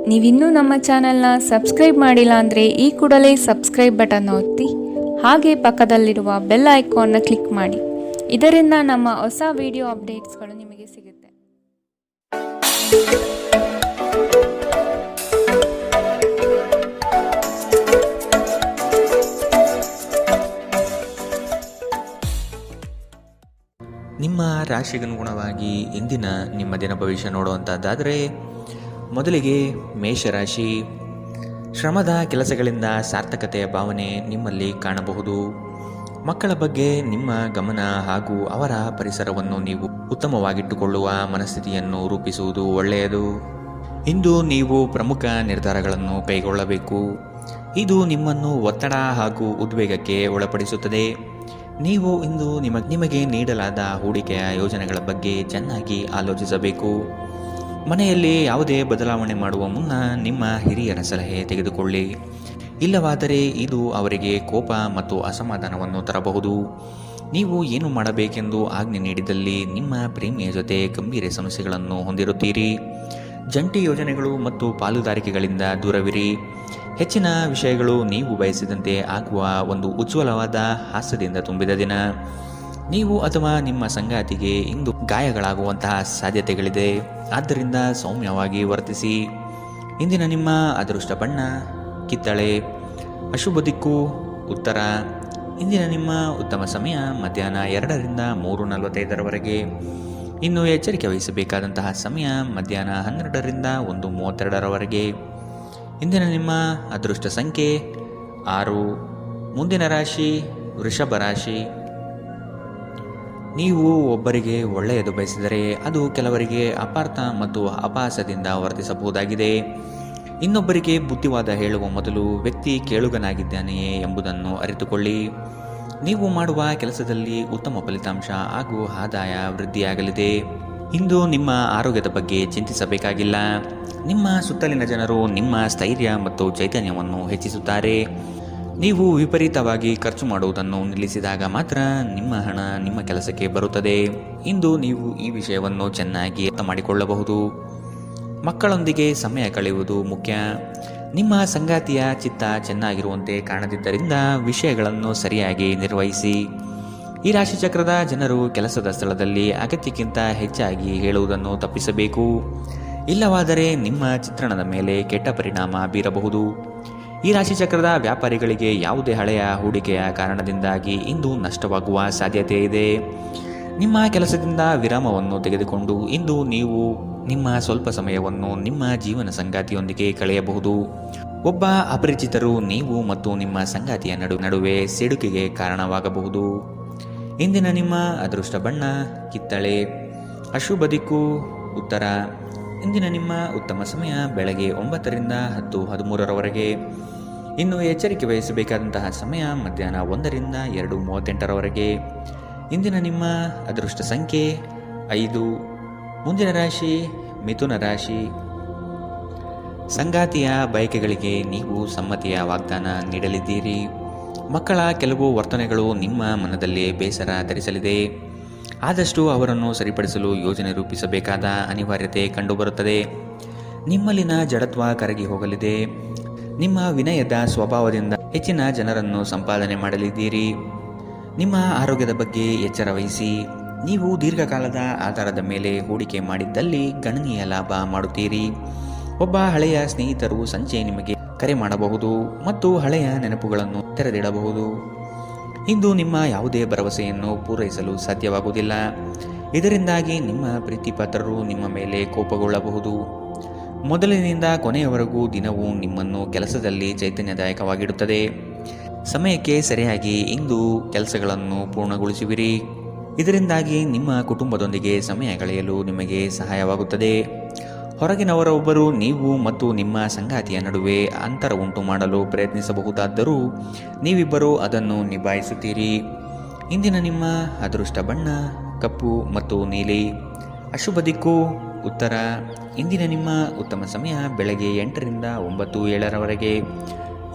ನೀವಿನ್ನೂ ನಮ್ಮ ಚಾನೆಲ್ನ ಸಬ್ಸ್ಕ್ರೈಬ್ ಮಾಡಿಲ್ಲ ಅಂದರೆ ಈ ಕೂಡಲೇ ಸಬ್ಸ್ಕ್ರೈಬ್ ಬಟನ್ ಒತ್ತಿ ಹಾಗೆ ಪಕ್ಕದಲ್ಲಿರುವ ಬೆಲ್ ಐಕಾನ್ನ ಕ್ಲಿಕ್ ಮಾಡಿ. ಇದರಿಂದ ನಮ್ಮ ಹೊಸ ವಿಡಿಯೋ ಅಪ್ಡೇಟ್ಸ್ಗಳು ನಿಮಗೆ ಸಿಗುತ್ತೆ. ನಿಮ್ಮ ರಾಶಿಗನುಗುಣವಾಗಿ ಇಂದಿನ ನಿಮ್ಮ ದಿನ ಭವಿಷ್ಯ ನೋಡುವಂಥದ್ದಾದರೆ, ಮೊದಲಿಗೆ ಮೇಷರಾಶಿ. ಶ್ರಮದ ಕೆಲಸಗಳಿಂದ ಸಾರ್ಥಕತೆಯ ಭಾವನೆ ನಿಮ್ಮಲ್ಲಿ ಕಾಣಬಹುದು. ಮಕ್ಕಳ ಬಗ್ಗೆ ನಿಮ್ಮ ಗಮನ ಹಾಗೂ ಅವರ ಪರಿಸರವನ್ನು ನೀವು ಉತ್ತಮವಾಗಿಟ್ಟುಕೊಳ್ಳುವ ಮನಸ್ಥಿತಿಯನ್ನು ರೂಪಿಸುವುದು ಒಳ್ಳೆಯದು. ಇಂದು ನೀವು ಪ್ರಮುಖ ನಿರ್ಧಾರಗಳನ್ನು ಕೈಗೊಳ್ಳಬೇಕು. ಇದು ನಿಮ್ಮನ್ನು ಒತ್ತಡ ಹಾಗೂ ಉದ್ವೇಗಕ್ಕೆ ಒಳಪಡಿಸುತ್ತದೆ. ನೀವು ಇಂದು ನಿಮಗೆ ನೀಡಲಾದ ಹೂಡಿಕೆಯ ಯೋಜನೆಗಳ ಬಗ್ಗೆ ಚೆನ್ನಾಗಿ ಆಲೋಚಿಸಬೇಕು. ಮನೆಯಲ್ಲಿ ಯಾವುದೇ ಬದಲಾವಣೆ ಮಾಡುವ ಮುನ್ನ ನಿಮ್ಮ ಹಿರಿಯರ ಸಲಹೆ ತೆಗೆದುಕೊಳ್ಳಿ. ಇಲ್ಲವಾದರೆ ಇದು ಅವರಿಗೆ ಕೋಪ ಮತ್ತು ಅಸಮಾಧಾನವನ್ನು ತರಬಹುದು. ನೀವು ಏನು ಮಾಡಬೇಕೆಂದು ಆಜ್ಞೆ ನೀಡಿದಲ್ಲಿ ನಿಮ್ಮ ಪ್ರೇಮಿಯ ಜೊತೆ ಗಂಭೀರ ಸಮಸ್ಯೆಗಳನ್ನು ಹೊಂದಿರುತ್ತೀರಿ. ಜಂಟಿ ಯೋಜನೆಗಳು ಮತ್ತು ಪಾಲುದಾರಿಕೆಗಳಿಂದ ದೂರವಿರಿ. ಹೆಚ್ಚಿನ ವಿಷಯಗಳು ನೀವು ಬಯಸಿದಂತೆ ಆಗುವ ಒಂದು ಉಜ್ವಲವಾದ ಹಾಸ್ಯದಿಂದ ತುಂಬಿದ ದಿನ. ನೀವು ಅಥವಾ ನಿಮ್ಮ ಸಂಗಾತಿಗೆ ಇಂದು ಗಾಯಗಳಾಗುವಂತಹ ಸಾಧ್ಯತೆಗಳಿದೆ. ಆದ್ದರಿಂದ ಸೌಮ್ಯವಾಗಿ ವರ್ತಿಸಿ. ಇಂದಿನ ನಿಮ್ಮ ಅದೃಷ್ಟ ಬಣ್ಣ ಕಿತ್ತಳೆ. ಅಶುಭ ದಿಕ್ಕು ಉತ್ತರ. ಇಂದಿನ ನಿಮ್ಮ ಉತ್ತಮ ಸಮಯ ಮಧ್ಯಾಹ್ನ 2ರಿಂದ 3:45 ಇನ್ನು ಎಚ್ಚರಿಕೆ ವಹಿಸಬೇಕಾದಂತಹ ಸಮಯ ಮಧ್ಯಾಹ್ನ 12ರಿಂದ 1:32 ಇಂದಿನ ನಿಮ್ಮ ಅದೃಷ್ಟ ಸಂಖ್ಯೆ 6. ಮುಂದಿನ ರಾಶಿ ವೃಷಭ ರಾಶಿ. ನೀವು ಒಬ್ಬರಿಗೆ ಒಳ್ಳೆಯದು ಬಯಸಿದರೆ ಅದು ಕೆಲವರಿಗೆ ಅಪಾರ್ಥ ಮತ್ತು ಅಪಹಾಸದಿಂದ ವರ್ತಿಸಬಹುದಾಗಿದೆ. ಇನ್ನೊಬ್ಬರಿಗೆ ಬುದ್ಧಿವಾದ ಹೇಳುವ ಮೊದಲು ವ್ಯಕ್ತಿ ಕೇಳುಗನಾಗಿದ್ದಾನೆಯೇ ಎಂಬುದನ್ನು ಅರಿತುಕೊಳ್ಳಿ. ನೀವು ಮಾಡುವ ಕೆಲಸದಲ್ಲಿ ಉತ್ತಮ ಫಲಿತಾಂಶ ಹಾಗೂ ಆದಾಯ ವೃದ್ಧಿಯಾಗಲಿದೆ. ಇಂದು ನಿಮ್ಮ ಆರೋಗ್ಯದ ಬಗ್ಗೆ ಚಿಂತಿಸಬೇಕಾಗಿಲ್ಲ. ನಿಮ್ಮ ಸುತ್ತಲಿನ ಜನರು ನಿಮ್ಮ ಸ್ಥೈರ್ಯ ಮತ್ತು ಚೈತನ್ಯವನ್ನು ಹೆಚ್ಚಿಸುತ್ತಾರೆ. ನೀವು ವಿಪರೀತವಾಗಿ ಖರ್ಚು ಮಾಡುವುದನ್ನು ನಿಲ್ಲಿಸಿದಾಗ ಮಾತ್ರ ನಿಮ್ಮ ಹಣ ನಿಮ್ಮ ಕೆಲಸಕ್ಕೆ ಬರುತ್ತದೆ. ಇಂದು ನೀವು ಈ ವಿಷಯವನ್ನು ಚೆನ್ನಾಗಿ ಅರ್ಥ ಮಾಡಿಕೊಳ್ಳಬಹುದು. ಮಕ್ಕಳೊಂದಿಗೆ ಸಮಯ ಕಳೆಯುವುದು ಮುಖ್ಯ. ನಿಮ್ಮ ಸಂಗಾತಿಯ ಚಿತ್ತ ಚೆನ್ನಾಗಿರುವಂತೆ ಕಾಣದಿದ್ದರಿಂದ ವಿಷಯಗಳನ್ನು ಸರಿಯಾಗಿ ನಿರ್ವಹಿಸಿ. ಈ ರಾಶಿಚಕ್ರದ ಜನರು ಕೆಲಸದ ಸ್ಥಳದಲ್ಲಿ ಅಗತ್ಯಕ್ಕಿಂತ ಹೆಚ್ಚಾಗಿ ಹೇಳುವುದನ್ನು ತಪ್ಪಿಸಬೇಕು. ಇಲ್ಲವಾದರೆ ನಿಮ್ಮ ಚಿತ್ರಣದ ಮೇಲೆ ಕೆಟ್ಟ ಪರಿಣಾಮ ಬೀರಬಹುದು. ಈ ರಾಶಿಚಕ್ರದ ವ್ಯಾಪಾರಿಗಳಿಗೆ ಯಾವುದೇ ಹಳೆಯ ಹೂಡಿಕೆಯ ಕಾರಣದಿಂದಾಗಿ ಇಂದು ನಷ್ಟವಾಗುವ ಸಾಧ್ಯತೆ ಇದೆ. ನಿಮ್ಮ ಕೆಲಸದಿಂದ ವಿರಾಮವನ್ನು ತೆಗೆದುಕೊಂಡು ಇಂದು ನೀವು ನಿಮ್ಮ ಸ್ವಲ್ಪ ಸಮಯವನ್ನು ನಿಮ್ಮ ಜೀವನ ಸಂಗಾತಿಯೊಂದಿಗೆ ಕಳೆಯಬಹುದು. ಒಬ್ಬ ಅಪರಿಚಿತರು ನೀವು ಮತ್ತು ನಿಮ್ಮ ಸಂಗಾತಿಯ ನಡುವೆ ಸಿಡುಕಿಗೆ ಕಾರಣವಾಗಬಹುದು. ಇಂದಿನ ನಿಮ್ಮ ಅದೃಷ್ಟ ಬಣ್ಣ ಕಿತ್ತಳೆ. ಅಶುಭ ದಿಕ್ಕು ಉತ್ತರ. ಇಂದಿನ ನಿಮ್ಮ ಉತ್ತಮ ಸಮಯ ಬೆಳಗ್ಗೆ 9ರಿಂದ 10:13 ಇನ್ನು ಎಚ್ಚರಿಕೆ ವಹಿಸಬೇಕಾದಂತಹ ಸಮಯ ಮಧ್ಯಾಹ್ನ 1ರಿಂದ 2:38 ಇಂದಿನ ನಿಮ್ಮ ಅದೃಷ್ಟ ಸಂಖ್ಯೆ 5. ಮುಂದಿನ ರಾಶಿ ಮಿಥುನ ರಾಶಿ. ಸಂಗಾತಿಯ ಬಯಕೆಗಳಿಗೆ ನೀವು ಸಮ್ಮತಿಯ ವಾಗ್ದಾನ ನೀಡಲಿದ್ದೀರಿ. ಮಕ್ಕಳ ಕೆಲವು ವರ್ತನೆಗಳು ನಿಮ್ಮ ಮನದಲ್ಲಿ ಬೇಸರ ಧರಿಸಲಿದೆ. ಆದಷ್ಟು ಅವರನ್ನು ಸರಿಪಡಿಸಲು ಯೋಜನೆ ರೂಪಿಸಬೇಕಾದ ಅನಿವಾರ್ಯತೆ ಕಂಡುಬರುತ್ತದೆ. ನಿಮ್ಮಲ್ಲಿನ ಜಡತ್ವ ಕರಗಿ ಹೋಗಲಿದೆ. ನಿಮ್ಮ ವಿನಯದ ಸ್ವಭಾವದಿಂದ ಹೆಚ್ಚಿನ ಜನರನ್ನು ಸಂಪಾದನೆ ಮಾಡಲಿದ್ದೀರಿ. ನಿಮ್ಮ ಆರೋಗ್ಯದ ಬಗ್ಗೆ ಎಚ್ಚರ ವಹಿಸಿ. ನೀವು ದೀರ್ಘಕಾಲದ ಆಧಾರದ ಮೇಲೆ ಹೂಡಿಕೆ ಮಾಡಿದ್ದಲ್ಲಿ ಗಣನೀಯ ಲಾಭ ಮಾಡುತ್ತೀರಿ. ಒಬ್ಬ ಹಳೆಯ ಸ್ನೇಹಿತರು ಸಂಜೆ ನಿಮಗೆ ಕರೆ ಮಾಡಬಹುದು ಮತ್ತು ಹಳೆಯ ನೆನಪುಗಳನ್ನು ತೆರೆದಿಡಬಹುದು. ಇಂದು ನಿಮ್ಮ ಯಾವುದೇ ಭರವಸೆಯನ್ನು ಪೂರೈಸಲು ಸಾಧ್ಯವಾಗುವುದಿಲ್ಲ. ಇದರಿಂದಾಗಿ ನಿಮ್ಮ ಪ್ರೀತಿಪಾತ್ರರು ನಿಮ್ಮ ಮೇಲೆ ಕೋಪಗೊಳ್ಳಬಹುದು. ಮೊದಲಿನಿಂದ ಕೊನೆಯವರೆಗೂ ದಿನವೂ ನಿಮ್ಮನ್ನು ಕೆಲಸದಲ್ಲಿ ಚೈತನ್ಯದಾಯಕವಾಗಿಡುತ್ತದೆ. ಸಮಯಕ್ಕೆ ಸರಿಯಾಗಿ ಇಂದು ಕೆಲಸಗಳನ್ನು ಪೂರ್ಣಗೊಳಿಸುವಿರಿ. ಇದರಿಂದಾಗಿ ನಿಮ್ಮ ಕುಟುಂಬದೊಂದಿಗೆ ಸಮಯ ಕಳೆಯಲು ನಿಮಗೆ ಸಹಾಯವಾಗುತ್ತದೆ. ಹೊರಗಿನವರೊಬ್ಬರು ನೀವು ಮತ್ತು ನಿಮ್ಮ ಸಂಗಾತಿಯ ನಡುವೆ ಅಂತರ ಉಂಟು ಮಾಡಲು ಪ್ರಯತ್ನಿಸಬಹುದಾದರೂ ನೀವಿಬ್ಬರೂ ಅದನ್ನು ನಿಭಾಯಿಸುತ್ತೀರಿ. ಇಂದಿನ ನಿಮ್ಮ ಅದೃಷ್ಟ ಬಣ್ಣ ಕಪ್ಪು ಮತ್ತು ನೀಲಿ. ಅಶುಭ ದಿಕ್ಕು ಉತ್ತರ. ಇಂದಿನ ನಿಮ್ಮ ಉತ್ತಮ ಸಮಯ ಬೆಳಗ್ಗೆ 8ರಿಂದ 9:07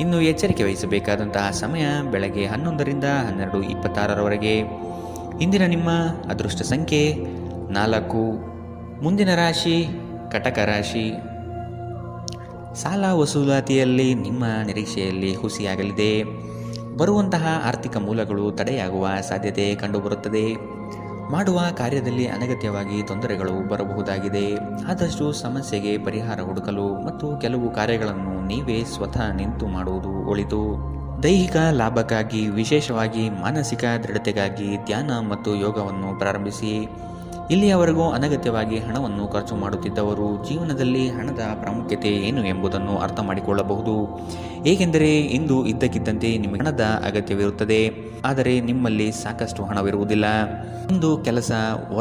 ಇನ್ನು ಎಚ್ಚರಿಕೆ ವಹಿಸಬೇಕಾದಂತಹ ಸಮಯ ಬೆಳಗ್ಗೆ 11ರಿಂದ 12:26 ಇಂದಿನ ನಿಮ್ಮ ಅದೃಷ್ಟ ಸಂಖ್ಯೆ 4. ಮುಂದಿನ ರಾಶಿ ಕಟಕ ರಾಶಿ. ಸಾಲ ವಸೂಲಾತಿಯಲ್ಲಿ ನಿಮ್ಮ ನಿರೀಕ್ಷೆಯಲ್ಲಿ ಹುಸಿಯಾಗಲಿದೆ. ಬರುವಂತಹ ಆರ್ಥಿಕ ಮೂಲಗಳು ತಡೆಯಾಗುವ ಸಾಧ್ಯತೆ ಕಂಡುಬರುತ್ತದೆ. ಮಾಡುವ ಕಾರ್ಯದಲ್ಲಿ ಅನಗತ್ಯವಾಗಿ ತೊಂದರೆಗಳು ಬರಬಹುದಾಗಿದೆ. ಆದಷ್ಟು ಸಮಸ್ಯೆಗೆ ಪರಿಹಾರ ಹುಡುಕಲು ಮತ್ತು ಕೆಲವು ಕಾರ್ಯಗಳನ್ನು ನೀವೇ ಸ್ವತಃ ನಿಂತು ಮಾಡುವುದು ಒಳಿತು. ದೈಹಿಕ ಲಾಭಕ್ಕಾಗಿ, ವಿಶೇಷವಾಗಿ ಮಾನಸಿಕ ದೃಢತೆಗಾಗಿ ಧ್ಯಾನ ಮತ್ತು ಯೋಗವನ್ನು ಪ್ರಾರಂಭಿಸಿ. ಇಲ್ಲಿಯವರೆಗೂ ಅನಗತ್ಯವಾಗಿ ಹಣವನ್ನು ಖರ್ಚು ಮಾಡುತ್ತಿದ್ದವರು ಜೀವನದಲ್ಲಿ ಹಣದ ಪ್ರಾಮುಖ್ಯತೆ ಏನು ಎಂಬುದನ್ನು ಅರ್ಥ ಮಾಡಿಕೊಳ್ಳಬಹುದು. ಏಕೆಂದರೆ ಇಂದು ಇದ್ದಕ್ಕಿದ್ದಂತೆ ನಿಮಗೆ ಹಣದ ಅಗತ್ಯವಿರುತ್ತದೆ, ಆದರೆ ನಿಮ್ಮಲ್ಲಿ ಸಾಕಷ್ಟು ಹಣವಿರುವುದಿಲ್ಲ. ಇಂದು ಕೆಲಸ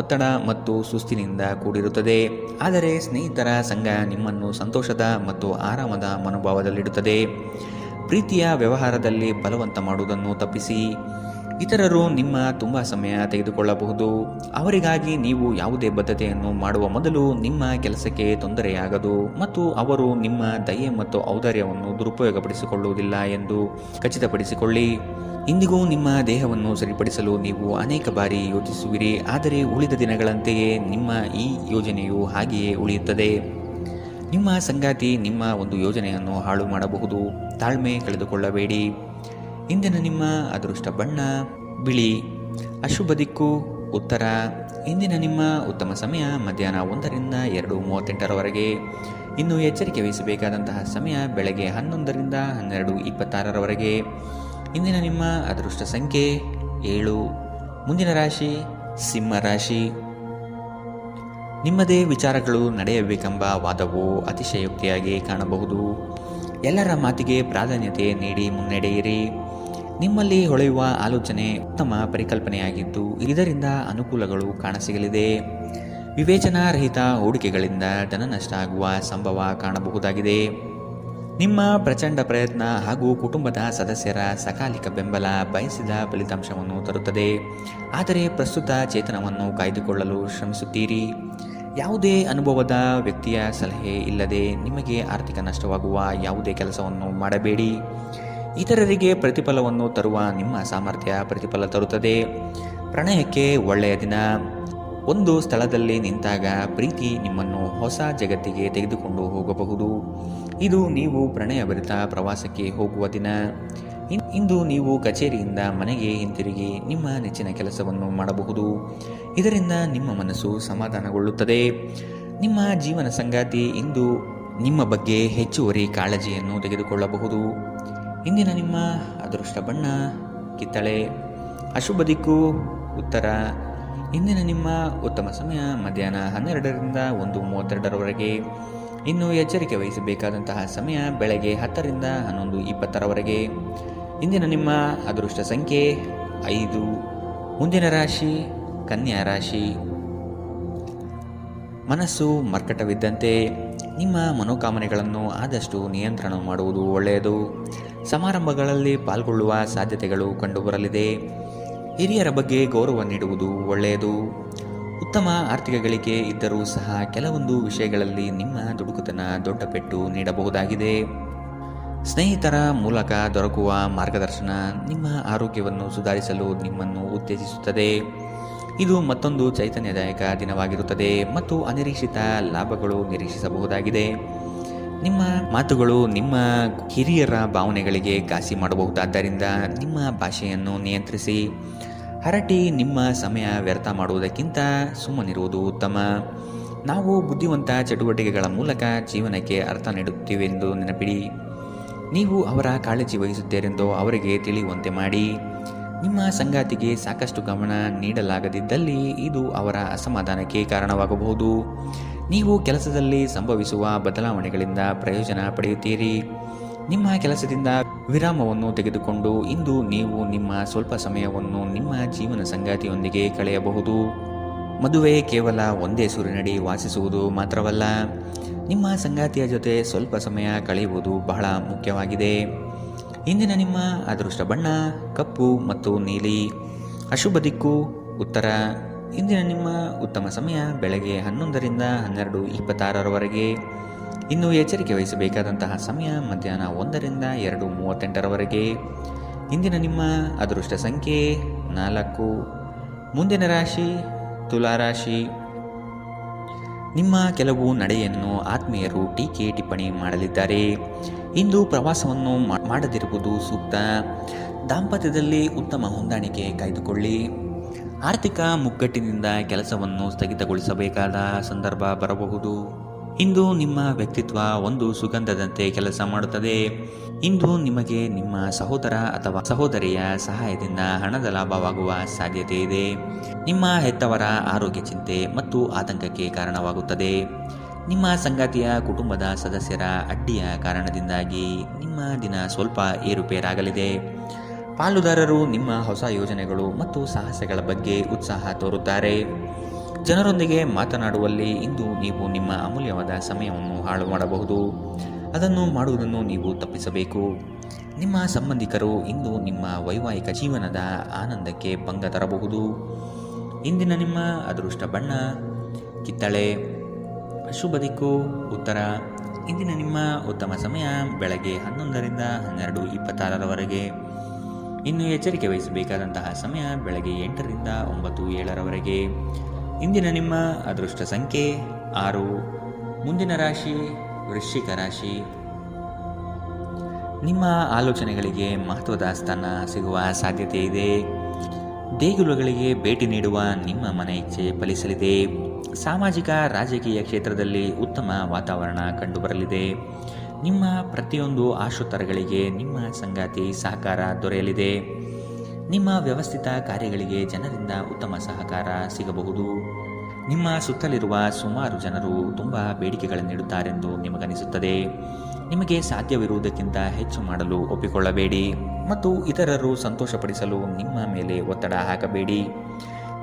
ಒತ್ತಡ ಮತ್ತು ಸುಸ್ತಿನಿಂದ ಕೂಡಿರುತ್ತದೆ, ಆದರೆ ಸ್ನೇಹಿತರ ಸಂಘ ನಿಮ್ಮನ್ನು ಸಂತೋಷದ ಮತ್ತು ಆರಾಮದ ಮನೋಭಾವದಲ್ಲಿಡುತ್ತದೆ. ಪ್ರೀತಿಯ ವ್ಯವಹಾರದಲ್ಲಿ ಬಲವಂತ ಮಾಡುವುದನ್ನು ತಪ್ಪಿಸಿ. ಇತರರು ನಿಮ್ಮ ತುಂಬ ಸಮಯ ತೆಗೆದುಕೊಳ್ಳಬಹುದು. ಅವರಿಗಾಗಿ ನೀವು ಯಾವುದೇ ಬದ್ಧತೆಯನ್ನು ಮಾಡುವ ಮೊದಲು ನಿಮ್ಮ ಕೆಲಸಕ್ಕೆ ತೊಂದರೆಯಾಗದು ಮತ್ತು ಅವರು ನಿಮ್ಮ ದಯೆ ಮತ್ತು ಔದಾರ್ಯವನ್ನು ದುರುಪಯೋಗಪಡಿಸಿಕೊಳ್ಳುವುದಿಲ್ಲ ಎಂದು ಖಚಿತಪಡಿಸಿಕೊಳ್ಳಿ. ಇಂದಿಗೂ ನಿಮ್ಮ ದೇಹವನ್ನು ಸರಿಪಡಿಸಲು ನೀವು ಅನೇಕ ಬಾರಿ ಯೋಚಿಸುವಿರಿ, ಆದರೆ ಉಳಿದ ದಿನಗಳಂತೆಯೇ ನಿಮ್ಮ ಈ ಯೋಜನೆಯು ಹಾಗೆಯೇ ಉಳಿಯುತ್ತದೆ. ನಿಮ್ಮ ಸಂಗಾತಿ ನಿಮ್ಮ ಒಂದು ಯೋಜನೆಯನ್ನು ಹಾಳು ಮಾಡಬಹುದು. ತಾಳ್ಮೆ ಕಳೆದುಕೊಳ್ಳಬೇಡಿ. ಇಂದಿನ ನಿಮ್ಮ ಅದೃಷ್ಟ ಬಣ್ಣ ಬಿಳಿ. ಅಶುಭ ದಿಕ್ಕು ಉತ್ತರ. ಇಂದಿನ ನಿಮ್ಮ ಉತ್ತಮ ಸಮಯ ಮಧ್ಯಾಹ್ನ 1 ರಿಂದ 2:38 ಇನ್ನು ಎಚ್ಚರಿಕೆ ವಹಿಸಬೇಕಾದಂತಹ ಸಮಯ ಬೆಳಗ್ಗೆ 11 ರಿಂದ 12:26 ಇಂದಿನ ನಿಮ್ಮ ಅದೃಷ್ಟ ಸಂಖ್ಯೆ 7. ಮುಂದಿನ ರಾಶಿ ಸಿಂಹ ರಾಶಿ. ನಿಮ್ಮದೇ ವಿಚಾರಗಳು ನಡೆಯಬೇಕೆಂಬ ವಾದವು ಅತಿಶಯೋಕ್ತಿಯಾಗಿ ಕಾಣಬಹುದು. ಎಲ್ಲರ ಮಾತಿಗೆ ಪ್ರಾಧಾನ್ಯತೆ ನೀಡಿ ಮುನ್ನಡೆಯಿರಿ. ನಿಮ್ಮಲ್ಲಿ ಹೊಳೆಯುವ ಆಲೋಚನೆ ಉತ್ತಮ ಪರಿಕಲ್ಪನೆಯಾಗಿದ್ದು ಇದರಿಂದ ಅನುಕೂಲಗಳು ಕಾಣಸಿಗಲಿದೆ. ವಿವೇಚನಾರಹಿತ ಹೂಡಿಕೆಗಳಿಂದ ಧನನಷ್ಟ ಆಗುವ ಸಂಭವ ಕಾಣಬಹುದಾಗಿದೆ. ನಿಮ್ಮ ಪ್ರಚಂಡ ಪ್ರಯತ್ನ ಹಾಗೂ ಕುಟುಂಬದ ಸದಸ್ಯರ ಸಕಾಲಿಕ ಬೆಂಬಲ ಬಯಸಿದ ಫಲಿತಾಂಶವನ್ನು ತರುತ್ತದೆ, ಆದರೆ ಪ್ರಸ್ತುತ ಚೇತನವನ್ನು ಕಾಯ್ದುಕೊಳ್ಳಲು ಶ್ರಮಿಸುತ್ತೀರಿ. ಯಾವುದೇ ಅನುಭವದ ವ್ಯಕ್ತಿಯ ಸಲಹೆ ಇಲ್ಲದೆ ನಿಮಗೆ ಆರ್ಥಿಕ ನಷ್ಟವಾಗುವ ಯಾವುದೇ ಕೆಲಸವನ್ನು ಮಾಡಬೇಡಿ. ಇತರರಿಗೆ ಪ್ರತಿಫಲವನ್ನು ತರುವ ನಿಮ್ಮ ಸಾಮರ್ಥ್ಯ ಪ್ರತಿಫಲ ತರುತ್ತದೆ. ಪ್ರಣಯಕ್ಕೆ ಒಳ್ಳೆಯ ದಿನ. ಒಂದು ಸ್ಥಳದಲ್ಲಿ ನಿಂತಾಗ ಪ್ರೀತಿ ನಿಮ್ಮನ್ನು ಹೊಸ ಜಗತ್ತಿಗೆ ತೆಗೆದುಕೊಂಡು ಹೋಗಬಹುದು. ಇದು ನೀವು ಪ್ರಣಯಭರಿತ ಪ್ರವಾಸಕ್ಕೆ ಹೋಗುವ ದಿನ. ಇಂದು ನೀವು ಕಚೇರಿಯಿಂದ ಮನೆಗೆ ಹಿಂತಿರುಗಿ ನಿಮ್ಮ ನೆಚ್ಚಿನ ಕೆಲಸವನ್ನು ಮಾಡಬಹುದು. ಇದರಿಂದ ನಿಮ್ಮ ಮನಸ್ಸು ಸಮಾಧಾನಗೊಳ್ಳುತ್ತದೆ. ನಿಮ್ಮ ಜೀವನ ಸಂಗಾತಿ ಇಂದು ನಿಮ್ಮ ಬಗ್ಗೆ ಹೆಚ್ಚುವರಿ ಕಾಳಜಿಯನ್ನು ತೆಗೆದುಕೊಳ್ಳಬಹುದು. ಇಂದಿನ ನಿಮ್ಮ ಅದೃಷ್ಟ ಬಣ್ಣ ಕಿತ್ತಳೆ. ಅಶುಭ ದಿಕ್ಕು ಉತ್ತರ. ಇಂದಿನ ನಿಮ್ಮ ಉತ್ತಮ ಸಮಯ ಮಧ್ಯಾಹ್ನ 12 ರಿಂದ 1:32 ಇನ್ನು ಎಚ್ಚರಿಕೆ ವಹಿಸಬೇಕಾದಂತಹ ಸಮಯ ಬೆಳಗ್ಗೆ 10 ರಿಂದ 11:20 ಇಂದಿನ ನಿಮ್ಮ ಅದೃಷ್ಟ ಸಂಖ್ಯೆ 5. ಮುಂದಿನ ರಾಶಿ ಕನ್ಯಾ ರಾಶಿ. ಮನಸ್ಸು ಮರ್ಕಟವಿದ್ದಂತೆ ನಿಮ್ಮ ಮನೋಕಾಮನೆಗಳನ್ನು ಆದಷ್ಟು ನಿಯಂತ್ರಣ ಮಾಡುವುದು ಒಳ್ಳೆಯದು. ಸಮಾರಂಭಗಳಲ್ಲಿ ಪಾಲ್ಗೊಳ್ಳುವ ಸಾಧ್ಯತೆಗಳು ಕಂಡುಬರಲಿದೆ. ಹಿರಿಯರ ಬಗ್ಗೆ ಗೌರವ ನೀಡುವುದು ಒಳ್ಳೆಯದು. ಉತ್ತಮ ಆರ್ಥಿಕ ಗಳಿಕೆ ಇದ್ದರೂ ಸಹ ಕೆಲವೊಂದು ವಿಷಯಗಳಲ್ಲಿ ನಿಮ್ಮ ದುಡುಕುತನ ದೊಡ್ಡ ಪೆಟ್ಟು ನೀಡಬಹುದಾಗಿದೆ. ಸ್ನೇಹಿತರ ಮೂಲಕ ದೊರಕುವ ಮಾರ್ಗದರ್ಶನ ನಿಮ್ಮ ಆರೋಗ್ಯವನ್ನು ಸುಧಾರಿಸಲು ನಿಮ್ಮನ್ನು ಉತ್ತೇಜಿಸುತ್ತದೆ. ಇದು ಮತ್ತೊಂದು ಚೈತನ್ಯದಾಯಕ ದಿನವಾಗಿರುತ್ತದೆ ಮತ್ತು ಅನಿರೀಕ್ಷಿತ ಲಾಭಗಳು ನಿರೀಕ್ಷಿಸಬಹುದಾಗಿದೆ. ನಿಮ್ಮ ಮಾತುಗಳು ನಿಮ್ಮ ಹಿರಿಯರ ಭಾವನೆಗಳಿಗೆ ಘಾಸಿ ಮಾಡಬಹುದಾದ್ದರಿಂದ ನಿಮ್ಮ ಭಾಷೆಯನ್ನು ನಿಯಂತ್ರಿಸಿ. ಹರಟಿ ನಿಮ್ಮ ಸಮಯ ವ್ಯರ್ಥ ಮಾಡುವುದಕ್ಕಿಂತ ಸುಮ್ಮನಿರುವುದು ಉತ್ತಮ. ನಾವು ಬುದ್ಧಿವಂತ ಚಟುವಟಿಕೆಗಳ ಮೂಲಕ ಜೀವನಕ್ಕೆ ಅರ್ಥ ನೀಡುತ್ತೀವೆಂದು ನೆನಪಿಡಿ. ನೀವು ಅವರ ಕಾಳಜಿ ವಹಿಸುತ್ತೀರೆಂದು ಅವರಿಗೆ ತಿಳಿಯುವಂತೆ ಮಾಡಿ. ನಿಮ್ಮ ಸಂಗಾತಿಗೆ ಸಾಕಷ್ಟು ಗಮನ ನೀಡಲಾಗದಿದ್ದಲ್ಲಿ ಇದು ಅವರ ಅಸಮಾಧಾನಕ್ಕೆ ಕಾರಣವಾಗಬಹುದು. ನೀವು ಕೆಲಸದಲ್ಲಿ ಸಂಭವಿಸುವ ಬದಲಾವಣೆಗಳಿಂದ ಪ್ರಯೋಜನ ಪಡೆಯುತ್ತೀರಿ. ನಿಮ್ಮ ಕೆಲಸದಿಂದ ವಿರಾಮವನ್ನು ತೆಗೆದುಕೊಂಡು ಇಂದು ನೀವು ನಿಮ್ಮ ಸ್ವಲ್ಪ ಸಮಯವನ್ನು ನಿಮ್ಮ ಜೀವನ ಸಂಗಾತಿಯೊಂದಿಗೆ ಕಳೆಯಬಹುದು. ಮದುವೆ ಕೇವಲ ಒಂದೇ ಸೂರಿನಡಿ ವಾಸಿಸುವುದು ಮಾತ್ರವಲ್ಲ, ನಿಮ್ಮ ಸಂಗಾತಿಯ ಜೊತೆ ಸ್ವಲ್ಪ ಸಮಯ ಕಳೆಯುವುದು ಬಹಳ ಮುಖ್ಯವಾಗಿದೆ. ಇಂದಿನ ನಿಮ್ಮ ಅದೃಷ್ಟ ಬಣ್ಣ ಕಪ್ಪು ಮತ್ತು ನೀಲಿ. ಅಶುಭ ದಿಕ್ಕು ಉತ್ತರ. ಇಂದಿನ ನಿಮ್ಮ ಉತ್ತಮ ಸಮಯ ಬೆಳಗ್ಗೆ 11 ರಿಂದ 12:26 ಇನ್ನು ಎಚ್ಚರಿಕೆ ವಹಿಸಬೇಕಾದಂತಹ ಸಮಯ ಮಧ್ಯಾಹ್ನ 1 ರಿಂದ 2:38 ಇಂದಿನ ನಿಮ್ಮ ಅದೃಷ್ಟ ಸಂಖ್ಯೆ 4. ಮುಂದಿನ ರಾಶಿ ತುಲಾರಾಶಿ. ನಿಮ್ಮ ಕೆಲವು ನಡೆಯನ್ನು ಆತ್ಮೀಯರು ಟೀಕೆ ಟಿಪ್ಪಣಿ ಮಾಡಲಿದ್ದಾರೆ. ಇಂದು ಪ್ರವಾಸವನ್ನು ಮಾಡದಿರುವುದು ಸೂಕ್ತ. ದಾಂಪತ್ಯದಲ್ಲಿ ಉತ್ತಮ ಹೊಂದಾಣಿಕೆ ಕಾಯ್ದುಕೊಳ್ಳಿ. ಆರ್ಥಿಕ ಮುಗ್ಗಟ್ಟಿನಿಂದ ಕೆಲಸವನ್ನು ಸ್ಥಗಿತಗೊಳಿಸಬೇಕಾದ ಸಂದರ್ಭ ಬರಬಹುದು. ಇಂದು ನಿಮ್ಮ ವ್ಯಕ್ತಿತ್ವ ಒಂದು ಸುಗಂಧದಂತೆ ಕೆಲಸ ಮಾಡುತ್ತದೆ. ಇಂದು ನಿಮಗೆ ನಿಮ್ಮ ಸಹೋದರ ಅಥವಾ ಸಹೋದರಿಯ ಸಹಾಯದಿಂದ ಹಣದ ಲಾಭವಾಗುವ ಸಾಧ್ಯತೆ ಇದೆ. ನಿಮ್ಮ ಹೆತ್ತವರ ಆರೋಗ್ಯ ಚಿಂತೆ ಮತ್ತು ಆತಂಕಕ್ಕೆ ಕಾರಣವಾಗುತ್ತದೆ. ನಿಮ್ಮ ಸಂಗಾತಿಯ ಕುಟುಂಬದ ಸದಸ್ಯರ ಅಡ್ಡಿಯ ಕಾರಣದಿಂದಾಗಿ ನಿಮ್ಮ ದಿನ ಸ್ವಲ್ಪ ಏರುಪೇರಾಗಲಿದೆ. ಪಾಲುದಾರರು ನಿಮ್ಮ ಹೊಸ ಯೋಜನೆಗಳು ಮತ್ತು ಸಾಹಸಗಳ ಬಗ್ಗೆ ಉತ್ಸಾಹ ತೋರುತ್ತಾರೆ. ಜನರೊಂದಿಗೆ ಮಾತನಾಡುವಲ್ಲಿ ಇಂದು ನೀವು ನಿಮ್ಮ ಅಮೂಲ್ಯವಾದ ಸಮಯವನ್ನು ಹಾಳು ಮಾಡಬಹುದು. ಅದನ್ನು ಮಾಡುವುದನ್ನು ನೀವು ತಪ್ಪಿಸಬೇಕು. ನಿಮ್ಮ ಸಂಬಂಧಿಕರು ಇಂದು ನಿಮ್ಮ ವೈವಾಹಿಕ ಜೀವನದ ಆನಂದಕ್ಕೆ ಭಂಗ ತರಬಹುದು. ಇಂದಿನ ನಿಮ್ಮ ಅದೃಷ್ಟ ಬಣ್ಣ ಕಿತ್ತಳೆ. ಶುಭ ದಿಕ್ಕು ಉತ್ತರ. ಇಂದಿನ ನಿಮ್ಮ ಉತ್ತಮ ಸಮಯ ಬೆಳಗ್ಗೆ 11ರಿಂದ 12:26 ಇನ್ನು ಎಚ್ಚರಿಕೆ ವಹಿಸಬೇಕಾದಂತಹ ಸಮಯ ಬೆಳಗ್ಗೆ 8ರಿಂದ 9:07 ಇಂದಿನ ನಿಮ್ಮ ಅದೃಷ್ಟ ಸಂಖ್ಯೆ 6. ಮುಂದಿನ ರಾಶಿ ವೃಶ್ಚಿಕ ರಾಶಿ. ನಿಮ್ಮ ಆಲೋಚನೆಗಳಿಗೆ ಮಹತ್ವದ ಸ್ಥಾನ ಸಿಗುವ ಸಾಧ್ಯತೆ ಇದೆ. ದೇಗುಲಗಳಿಗೆ ಭೇಟಿ ನೀಡುವ ನಿಮ್ಮ ಮನ ಇಚ್ಛೆ ಫಲಿಸಲಿದೆ. ಸಾಮಾಜಿಕ ರಾಜಕೀಯ ಕ್ಷೇತ್ರದಲ್ಲಿ ಉತ್ತಮ ವಾತಾವರಣ ಕಂಡುಬರಲಿದೆ. ನಿಮ್ಮ ಪ್ರತಿಯೊಂದು ಆಶೋತ್ತರಗಳಿಗೆ ನಿಮ್ಮ ಸಂಗಾತಿ ಸಹಕಾರ ದೊರೆಯಲಿದೆ. ನಿಮ್ಮ ವ್ಯವಸ್ಥಿತ ಕಾರ್ಯಗಳಿಗೆ ಜನರಿಂದ ಉತ್ತಮ ಸಹಕಾರ ಸಿಗಬಹುದು. ನಿಮ್ಮ ಸುತ್ತಲಿರುವ ಸುಮಾರು ಜನರು ತುಂಬ ಬೇಡಿಕೆಗಳನ್ನಿಡುತ್ತಾರೆಂದು ನಿಮಗನಿಸುತ್ತದೆ. ನಿಮಗೆ ಸಾಧ್ಯವಿರುವುದಕ್ಕಿಂತ ಹೆಚ್ಚು ಮಾಡಲು ಒಪ್ಪಿಕೊಳ್ಳಬೇಡಿ ಮತ್ತು ಇತರರು ಸಂತೋಷಪಡಿಸಲು ನಿಮ್ಮ ಮೇಲೆ ಒತ್ತಡ ಹಾಕಬೇಡಿ.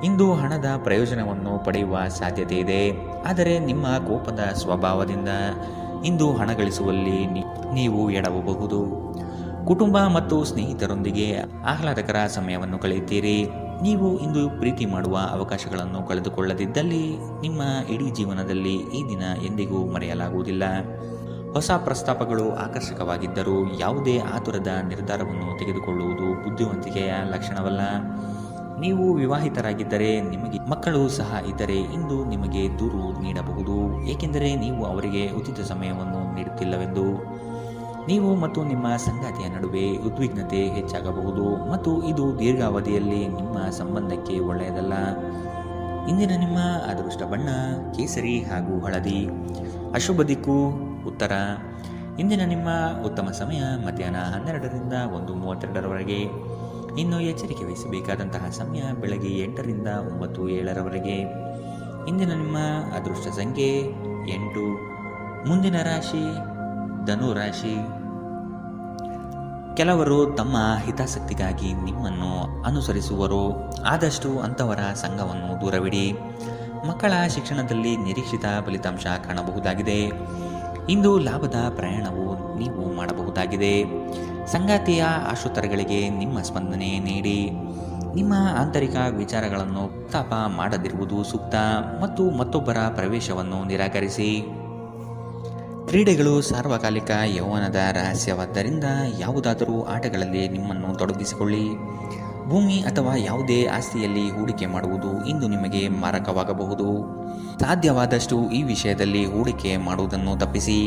ಇಂದು ಹಣದ ಪ್ರಯೋಜನವನ್ನು ಪಡೆಯುವ ಸಾಧ್ಯತೆ ಇದೆ. ಆದರೆ ನಿಮ್ಮ ಕೋಪದ ಸ್ವಭಾವದಿಂದ ಇಂದು ಹಣ ಗಳಿಸುವಲ್ಲಿ ನೀವು ಎಡವಬಹುದು. ಕುಟುಂಬ ಮತ್ತು ಸ್ನೇಹಿತರೊಂದಿಗೆ ಆಹ್ಲಾದಕರ ಸಮಯವನ್ನು ಕಳೆಯುತ್ತೀರಿ. ನೀವು ಇಂದು ಪ್ರೀತಿ ಮಾಡುವ ಅವಕಾಶಗಳನ್ನು ಕಳೆದುಕೊಳ್ಳದಿದ್ದಲ್ಲಿ ನಿಮ್ಮ ಇಡೀ ಜೀವನದಲ್ಲಿ ಈ ದಿನ ಎಂದಿಗೂ ಮರೆಯಲಾಗುವುದಿಲ್ಲ. ಹೊಸ ಪ್ರಸ್ತಾಪಗಳು ಆಕರ್ಷಕವಾಗಿದ್ದರೂ ಯಾವುದೇ ಆತುರದ ನಿರ್ಧಾರವನ್ನು ತೆಗೆದುಕೊಳ್ಳುವುದು ಬುದ್ಧಿವಂತಿಕೆಯ ಲಕ್ಷಣವಲ್ಲ. ನೀವು ವಿವಾಹಿತರಾಗಿದ್ದರೆ, ನಿಮಗೆ ಮಕ್ಕಳು ಸಹ ಇದ್ದರೆ ಇಂದು ನಿಮಗೆ ದೂರು ನೀಡಬಹುದು, ಏಕೆಂದರೆ ನೀವು ಅವರಿಗೆ ಉಚಿತ ಸಮಯವನ್ನು ನೀಡುತ್ತಿಲ್ಲವೆಂದು. ನೀವು ಮತ್ತು ನಿಮ್ಮ ಸಂಗಾತಿಯ ನಡುವೆ ಉದ್ವಿಗ್ನತೆ ಹೆಚ್ಚಾಗಬಹುದು ಮತ್ತು ಇದು ದೀರ್ಘಾವಧಿಯಲ್ಲಿ ನಿಮ್ಮ ಸಂಬಂಧಕ್ಕೆ ಒಳ್ಳೆಯದಲ್ಲ. ಇಂದಿನ ನಿಮ್ಮ ಅದೃಷ್ಟ ಬಣ್ಣ ಕೇಸರಿ ಹಾಗೂ ಹಳದಿ. ಅಶುಭ ದಿಕ್ಕು ಉತ್ತರ. ಇಂದಿನ ನಿಮ್ಮ ಉತ್ತಮ ಸಮಯ ಮಧ್ಯಾಹ್ನ 12ರಿಂದ 1:32 ಇನ್ನು ಎಚ್ಚರಿಕೆ ವಹಿಸಬೇಕಾದಂತಹ ಸಮಯ ಬೆಳಗ್ಗೆ 8ರಿಂದ 9:07 ಇಂದಿನ ನಿಮ್ಮ ಅದೃಷ್ಟ ಸಂಖ್ಯೆ 8. ಮುಂದಿನ ರಾಶಿ ಧನು ರಾಶಿ. ಕೆಲವರು ತಮ್ಮ ಹಿತಾಸಕ್ತಿಗಾಗಿ ನಿಮ್ಮನ್ನು ಅನುಸರಿಸುವರು. ಆದಷ್ಟು ಅಂಥವರ ಸಂಘವನ್ನು ದೂರವಿಡಿ. ಮಕ್ಕಳ ಶಿಕ್ಷಣದಲ್ಲಿ ನಿರೀಕ್ಷಿತ ಫಲಿತಾಂಶ ಕಾಣಬಹುದಾಗಿದೆ. ಇಂದು ಲಾಭದ ಪ್ರಯಾಣವು ನೀವು ಮಾಡಬಹುದಾಗಿದೆ. ಸಂಗಾತಿಯ ಆಶೋತ್ತರಗಳಿಗೆ ನಿಮ್ಮ ಸ್ಪಂದನೆ ನೀಡಿ. ನಿಮ್ಮ ಆಂತರಿಕ ವಿಚಾರಗಳನ್ನು ಪ್ರಸ್ತಾಪ ಮಾಡದಿರುವುದು ಸೂಕ್ತ ಮತ್ತು ಮತ್ತೊಬ್ಬರ ಪ್ರವೇಶವನ್ನು ನಿರಾಕರಿಸಿ. ಕ್ರೀಡೆಗಳು ಸಾರ್ವಕಾಲಿಕ ಯೌವನದ ರಹಸ್ಯವಾದ್ದರಿಂದ ಯಾವುದಾದರೂ ಆಟಗಳಲ್ಲಿ ನಿಮ್ಮನ್ನು ತೊಡಗಿಸಿಕೊಳ್ಳಿ. ಭೂಮಿ ಅಥವಾ ಯಾವುದೇ ಆಸ್ತಿಯಲ್ಲಿ ಹೂಡಿಕೆ ಮಾಡುವುದು ಇಂದು ನಿಮಗೆ ಮಾರಕವಾಗಬಹುದು. ಸಾಧ್ಯವಾದಷ್ಟು ಈ ವಿಷಯದಲ್ಲಿ ಹೂಡಿಕೆ ಮಾಡುವುದನ್ನು ತಪ್ಪಿಸಿ.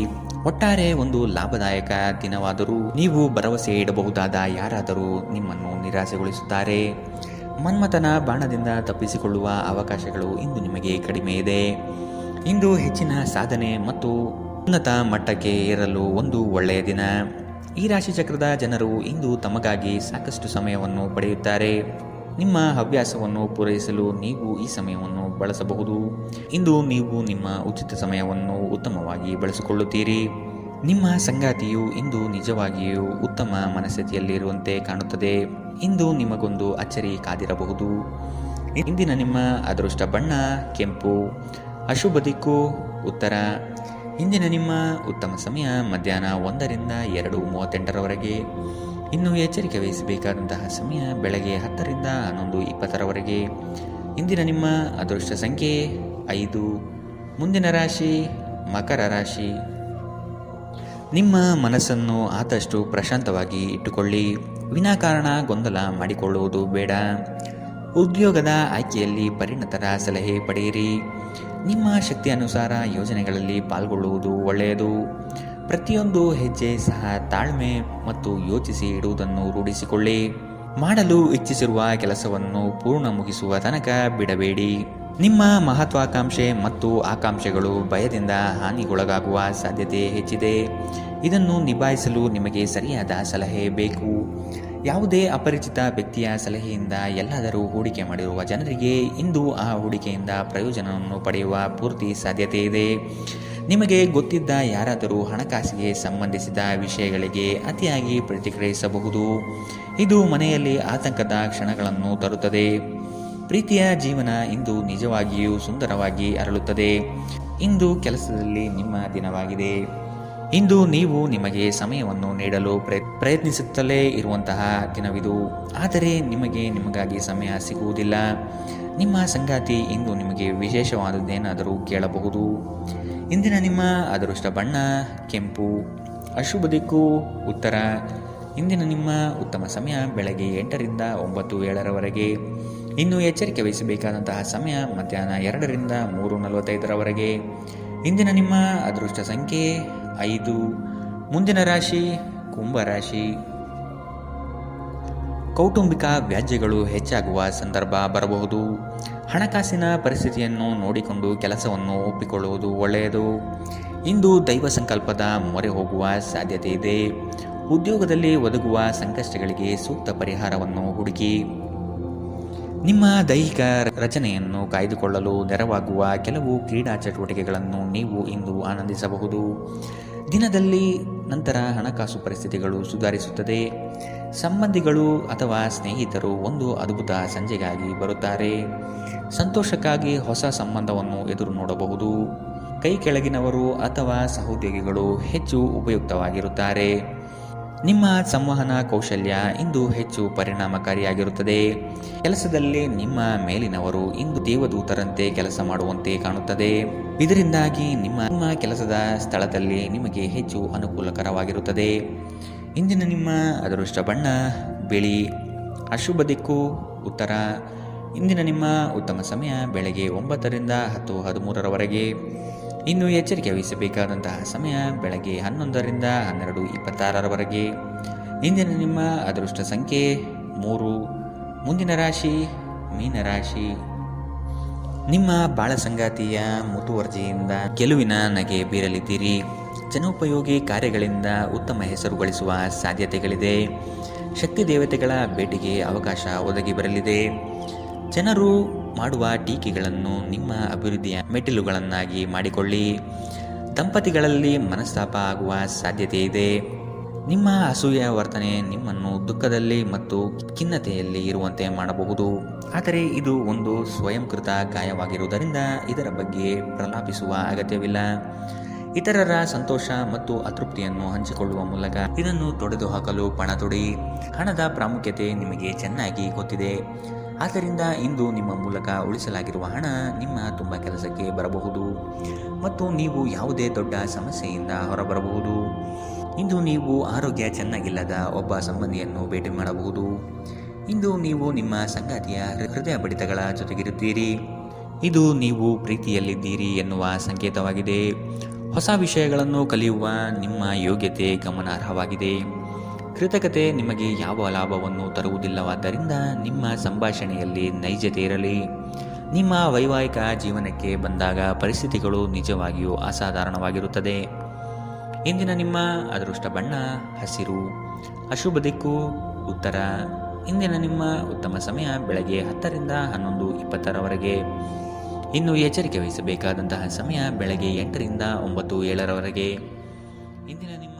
ಒಟ್ಟಾರೆ ಒಂದು ಲಾಭದಾಯಕ ದಿನವಾದರೂ ನೀವು ಭರವಸೆ ಇಡಬಹುದಾದ ಯಾರಾದರೂ ನಿಮ್ಮನ್ನು ನಿರಾಸೆಗೊಳಿಸುತ್ತಾರೆ. ಮನ್ಮಥನ ಬಾಣದಿಂದ ತಪ್ಪಿಸಿಕೊಳ್ಳುವ ಅವಕಾಶಗಳು ಇಂದು ನಿಮಗೆ ಕಡಿಮೆ ಇದೆ. ಇಂದು ಹೆಚ್ಚಿನ ಸಾಧನೆ ಮತ್ತು ಉನ್ನತ ಮಟ್ಟಕ್ಕೆ ಏರಲು ಒಂದು ಒಳ್ಳೆಯ ದಿನ. ಈ ರಾಶಿಚಕ್ರದ ಜನರು ಇಂದು ತಮಗಾಗಿ ಸಾಕಷ್ಟು ಸಮಯವನ್ನು ಪಡೆಯುತ್ತಾರೆ. ನಿಮ್ಮ ಹವ್ಯಾಸವನ್ನು ಪೂರೈಸಲು ನೀವು ಈ ಸಮಯವನ್ನು ಬಳಸಬಹುದು. ಇಂದು ನೀವು ನಿಮ್ಮ ಉಚಿತ ಸಮಯವನ್ನು ಉತ್ತಮವಾಗಿ ಬಳಸಿಕೊಳ್ಳುತ್ತೀರಿ. ನಿಮ್ಮ ಸಂಗಾತಿಯು ಇಂದು ನಿಜವಾಗಿಯೂ ಉತ್ತಮ ಮನಸ್ಥಿತಿಯಲ್ಲಿರುವಂತೆ ಕಾಣುತ್ತದೆ. ಇಂದು ನಿಮಗೊಂದು ಅಚ್ಚರಿ ಕಾದಿರಬಹುದು. ಇಂದಿನ ನಿಮ್ಮ ಅದೃಷ್ಟ ಬಣ್ಣ ಕೆಂಪು. ಅಶುಭ ದಿಕ್ಕು ಉತ್ತರ. ಇಂದಿನ ನಿಮ್ಮ ಉತ್ತಮ ಸಮಯ ಮಧ್ಯಾಹ್ನ 1ರಿಂದ 2:38 ಇನ್ನು ಎಚ್ಚರಿಕೆ ವಹಿಸಬೇಕಾದಂತಹ ಸಮಯ ಬೆಳಗ್ಗೆ 10ರಿಂದ 11:20 ಇಂದಿನ ನಿಮ್ಮ ಅದೃಷ್ಟ ಸಂಖ್ಯೆ 5. ಮುಂದಿನ ರಾಶಿ ಮಕರ ರಾಶಿ. ನಿಮ್ಮ ಮನಸ್ಸನ್ನು ಆದಷ್ಟು ಪ್ರಶಾಂತವಾಗಿ ಇಟ್ಟುಕೊಳ್ಳಿ. ವಿನಾಕಾರಣ ಗೊಂದಲ ಮಾಡಿಕೊಳ್ಳುವುದು ಬೇಡ. ಉದ್ಯೋಗದ ಆಯ್ಕೆಯಲ್ಲಿ ಪರಿಣತರ ಸಲಹೆ ಪಡೆಯಿರಿ. ನಿಮ್ಮ ಶಕ್ತಿ ಅನುಸಾರ ಯೋಜನೆಗಳಲ್ಲಿ ಪಾಲ್ಗೊಳ್ಳುವುದು ಒಳ್ಳೆಯದು. ಪ್ರತಿಯೊಂದು ಹೆಜ್ಜೆ ಸಹ ತಾಳ್ಮೆ ಮತ್ತು ಯೋಚಿಸಿ ಇಡುವುದನ್ನು ರೂಢಿಸಿಕೊಳ್ಳಿ. ಮಾಡಲು ಇಚ್ಛಿಸಿರುವ ಕೆಲಸವನ್ನು ಪೂರ್ಣ ಮುಗಿಸುವ ತನಕ ಬಿಡಬೇಡಿ. ನಿಮ್ಮ ಮಹತ್ವಾಕಾಂಕ್ಷೆ ಮತ್ತು ಆಕಾಂಕ್ಷೆಗಳು ಭಯದಿಂದ ಹಾನಿಗೊಳಗಾಗುವ ಸಾಧ್ಯತೆ ಹೆಚ್ಚಿದೆ. ಇದನ್ನು ನಿಭಾಯಿಸಲು ನಿಮಗೆ ಸರಿಯಾದ ಸಲಹೆ ಬೇಕು. ಯಾವುದೇ ಅಪರಿಚಿತ ವ್ಯಕ್ತಿಯ ಸಲಹೆಯಿಂದ ಎಲ್ಲಾದರೂ ಹೂಡಿಕೆ ಮಾಡಿರುವ ಜನರಿಗೆ ಇಂದು ಆ ಹೂಡಿಕೆಯಿಂದ ಪ್ರಯೋಜನವನ್ನು ಪಡೆಯುವ ಪೂರ್ತಿ ಸಾಧ್ಯತೆ ಇದೆ. ನಿಮಗೆ ಗೊತ್ತಿದ್ದ ಯಾರಾದರೂ ಹಣಕಾಸಿಗೆ ಸಂಬಂಧಿಸಿದ ವಿಷಯಗಳಿಗೆ ಅತಿಯಾಗಿ ಪ್ರತಿಕ್ರಿಯಿಸಬಹುದು. ಇದು ಮನೆಯಲ್ಲಿ ಆತಂಕದ ಕ್ಷಣಗಳನ್ನು ತರುತ್ತದೆ. ಪ್ರೀತಿಯ ಜೀವನ ಇಂದು ನಿಜವಾಗಿಯೂ ಸುಂದರವಾಗಿ ಅರಳುತ್ತದೆ. ಇಂದು ಕೆಲಸದಲ್ಲಿ ನಿಮ್ಮ ದಿನವಾಗಿದೆ. ಇಂದು ನೀವು ನಿಮಗೆ ಸಮಯವನ್ನು ನೀಡಲು ಪ್ರಯತ್ನಿಸುತ್ತಲೇ ಇರುವಂತಹ ದಿನವಿದು. ಆದರೆ ನಿಮಗಾಗಿ ಸಮಯ ಸಿಗುವುದಿಲ್ಲ. ನಿಮ್ಮ ಸಂಗಾತಿ ಇಂದು ನಿಮಗೆ ವಿಶೇಷವಾದದ್ದೇನಾದರೂ ಕೇಳಬಹುದು. ಇಂದಿನ ನಿಮ್ಮ ಅದೃಷ್ಟ ಬಣ್ಣ ಕೆಂಪು. ಅಶುಭ ದಿಕ್ಕು ಉತ್ತರ. ಇಂದಿನ ನಿಮ್ಮ ಉತ್ತಮ ಸಮಯ ಬೆಳಗ್ಗೆ 8ರಿಂದ 9:07 ಇನ್ನು ಎಚ್ಚರಿಕೆ ವಹಿಸಬೇಕಾದಂತಹ ಸಮಯ ಮಧ್ಯಾಹ್ನ 2ರಿಂದ 3:45 ಇಂದಿನ ನಿಮ್ಮ ಅದೃಷ್ಟ ಸಂಖ್ಯೆ 5. ಮುಂದಿನ ರಾಶಿ ಕುಂಭರಾಶಿ. ಕೌಟುಂಬಿಕ ವ್ಯಾಜ್ಯಗಳು ಹೆಚ್ಚಾಗುವ ಸಂದರ್ಭ ಬರಬಹುದು. ಹಣಕಾಸಿನ ಪರಿಸ್ಥಿತಿಯನ್ನು ನೋಡಿಕೊಂಡು ಕೆಲಸವನ್ನು ಒಪ್ಪಿಕೊಳ್ಳುವುದು ಒಳ್ಳೆಯದು. ಇಂದು ದೈವ ಸಂಕಲ್ಪದ ಮೊರೆ ಹೋಗುವ ಸಾಧ್ಯತೆ ಇದೆ. ಉದ್ಯೋಗದಲ್ಲಿ ಒದಗುವ ಸಂಕಷ್ಟಗಳಿಗೆ ಸೂಕ್ತ ಪರಿಹಾರವನ್ನು ಹುಡುಕಿ. ನಿಮ್ಮ ದೈಹಿಕ ರಚನೆಯನ್ನು ಕಾಯ್ದುಕೊಳ್ಳಲು ನೆರವಾಗುವ ಕೆಲವು ಕ್ರೀಡಾ ಚಟುವಟಿಕೆಗಳನ್ನು ನೀವು ಇಂದು ಆನಂದಿಸಬಹುದು. ದಿನದಲ್ಲಿ ನಂತರ ಹಣಕಾಸು ಪರಿಸ್ಥಿತಿಗಳು ಸುಧಾರಿಸುತ್ತದೆ. ಸಂಬಂಧಿಗಳು ಅಥವಾ ಸ್ನೇಹಿತರು ಒಂದು ಅದ್ಭುತ ಸಂಜೆಗಾಗಿ ಬರುತ್ತಾರೆ. ಸಂತೋಷಕ್ಕಾಗಿ ಹೊಸ ಸಂಬಂಧವನ್ನು ಎದುರು ನೋಡಬಹುದು. ಕೈ ಕೆಳಗಿನವರು ಅಥವಾ ಸಹೋದ್ಯೋಗಿಗಳು ಹೆಚ್ಚು ಉಪಯುಕ್ತವಾಗಿರುತ್ತಾರೆ. ನಿಮ್ಮ ಸಂವಹನ ಕೌಶಲ್ಯ ಇಂದು ಹೆಚ್ಚು ಪರಿಣಾಮಕಾರಿಯಾಗಿರುತ್ತದೆ. ಕೆಲಸದಲ್ಲಿ ನಿಮ್ಮ ಮೇಲಿನವರು ಇಂದು ದೇವದೂತರಂತೆ ಕೆಲಸ ಮಾಡುವಂತೆ ಕಾಣುತ್ತದೆ. ಇದರಿಂದಾಗಿ ನಿಮ್ಮ ಕೆಲಸದ ಸ್ಥಳದಲ್ಲಿ ನಿಮಗೆ ಹೆಚ್ಚು ಅನುಕೂಲಕರವಾಗಿರುತ್ತದೆ. ಇಂದಿನ ನಿಮ್ಮ ಅದೃಷ್ಟ ಬಣ್ಣ ಬಿಳಿ. ಅಶುಭ ದಿಕ್ಕು ಉತ್ತರ. ಇಂದಿನ ನಿಮ್ಮ ಉತ್ತಮ ಸಮಯ ಬೆಳಗ್ಗೆ 9ರಿಂದ 10:13 ಇನ್ನು ಎಚ್ಚರಿಕೆ ವಹಿಸಬೇಕಾದಂತಹ ಸಮಯ ಬೆಳಗ್ಗೆ 11ರಿಂದ 12:26 ಇಂದಿನ ನಿಮ್ಮ ಅದೃಷ್ಟ ಸಂಖ್ಯೆ 3. ಮುಂದಿನ ರಾಶಿ ಮೀನರಾಶಿ. ನಿಮ್ಮ ಬಾಳ ಸಂಗಾತಿಯ ಮುತುವರ್ಜಿಯಿಂದ ಗೆಲುವಿನ ನಗೆ ಬೀರಲಿದ್ದೀರಿ. ಜನೋಪಯೋಗಿ ಕಾರ್ಯಗಳಿಂದ ಉತ್ತಮ ಹೆಸರು ಗಳಿಸುವ ಸಾಧ್ಯತೆಗಳಿದೆ. ಶಕ್ತಿ ದೇವತೆಗಳ ಭೇಟಿಗೆ ಅವಕಾಶ ಒದಗಿ ಬರಲಿದೆ. ಜನರು ಮಾಡುವ ಟೀಕೆಗಳನ್ನು ನಿಮ್ಮ ಅಭಿವೃದ್ಧಿಯ ಮೆಟ್ಟಿಲುಗಳನ್ನಾಗಿ ಮಾಡಿಕೊಳ್ಳಿ. ದಂಪತಿಗಳಲ್ಲಿ ಮನಸ್ತಾಪ ಆಗುವ ಸಾಧ್ಯತೆ ಇದೆ. ನಿಮ್ಮ ಅಸೂಯೆ ವರ್ತನೆ ನಿಮ್ಮನ್ನು ದುಃಖದಲ್ಲಿ ಮತ್ತು ಖಿನ್ನತೆಯಲ್ಲಿ ಇರುವಂತೆ ಮಾಡಬಹುದು. ಆದರೆ ಇದು ಒಂದು ಸ್ವಯಂಕೃತ ಗಾಯವಾಗಿರುವುದರಿಂದ ಇದರ ಬಗ್ಗೆ ಪ್ರಲಾಪಿಸುವ ಅಗತ್ಯವಿಲ್ಲ. ಇತರರ ಸಂತೋಷ ಮತ್ತು ಅತೃಪ್ತಿಯನ್ನು ಹಂಚಿಕೊಳ್ಳುವ ಮೂಲಕ ಇದನ್ನು ತೊಡೆದುಹಾಕಲು ಪಣ ತೊಡಿ. ಹಣದ ಪ್ರಾಮುಖ್ಯತೆ ನಿಮಗೆ ಚೆನ್ನಾಗಿ ಗೊತ್ತಿದೆ. ಆದ್ದರಿಂದ ಇಂದು ನಿಮ್ಮ ಮೂಲಕ ಉಳಿಸಲಾಗಿರುವ ಹಣ ನಿಮ್ಮ ತುಂಬ ಕೆಲಸಕ್ಕೆ ಬರಬಹುದು ಮತ್ತು ನೀವು ಯಾವುದೇ ದೊಡ್ಡ ಸಮಸ್ಯೆಯಿಂದ ಹೊರಬರಬಹುದು. ಇಂದು ನೀವು ಆರೋಗ್ಯ ಚೆನ್ನಾಗಿಲ್ಲದ ಒಬ್ಬ ಸಂಬಂಧಿಯನ್ನು ಭೇಟಿ ಮಾಡಬಹುದು. ಇಂದು ನೀವು ನಿಮ್ಮ ಸಂಗಾತಿಯ ಹೃದಯ ಬಡಿತಗಳ ಜೊತೆಗಿರುತ್ತೀರಿ. ಇದು ನೀವು ಪ್ರೀತಿಯಲ್ಲಿದ್ದೀರಿ ಎನ್ನುವ ಸಂಕೇತವಾಗಿದೆ. ಹೊಸ ವಿಷಯಗಳನ್ನು ಕಲಿಯುವ ನಿಮ್ಮ ಯೋಗ್ಯತೆ ಗಮನಾರ್ಹವಾಗಿದೆ. ಕೃತಕತೆ ನಿಮಗೆ ಯಾವ ಲಾಭವನ್ನು ತರುವುದಿಲ್ಲವಾದ್ದರಿಂದ ನಿಮ್ಮ ಸಂಭಾಷಣೆಯಲ್ಲಿ ನೈಜತೆ ಇರಲಿ. ನಿಮ್ಮ ವೈವಾಹಿಕ ಜೀವನಕ್ಕೆ ಬಂದಾಗ ಪರಿಸ್ಥಿತಿಗಳು ನಿಜವಾಗಿಯೂ ಅಸಾಧಾರಣವಾಗಿರುತ್ತದೆ. ಇಂದಿನ ನಿಮ್ಮ ಅದೃಷ್ಟ ಬಣ್ಣ ಹಸಿರು. ಅಶುಭ ದಿಕ್ಕು ಉತ್ತರ. ಇಂದಿನ ನಿಮ್ಮ ಉತ್ತಮ ಸಮಯ ಬೆಳಗ್ಗೆ 10ರಿಂದ 11:20 ಇನ್ನು ಎಚ್ಚರಿಕೆ ವಹಿಸಬೇಕಾದಂತಹ ಸಮಯ ಬೆಳಗ್ಗೆ 8ರಿಂದ 9:07 ಇಂದಿನ ನಿಮ್ಮ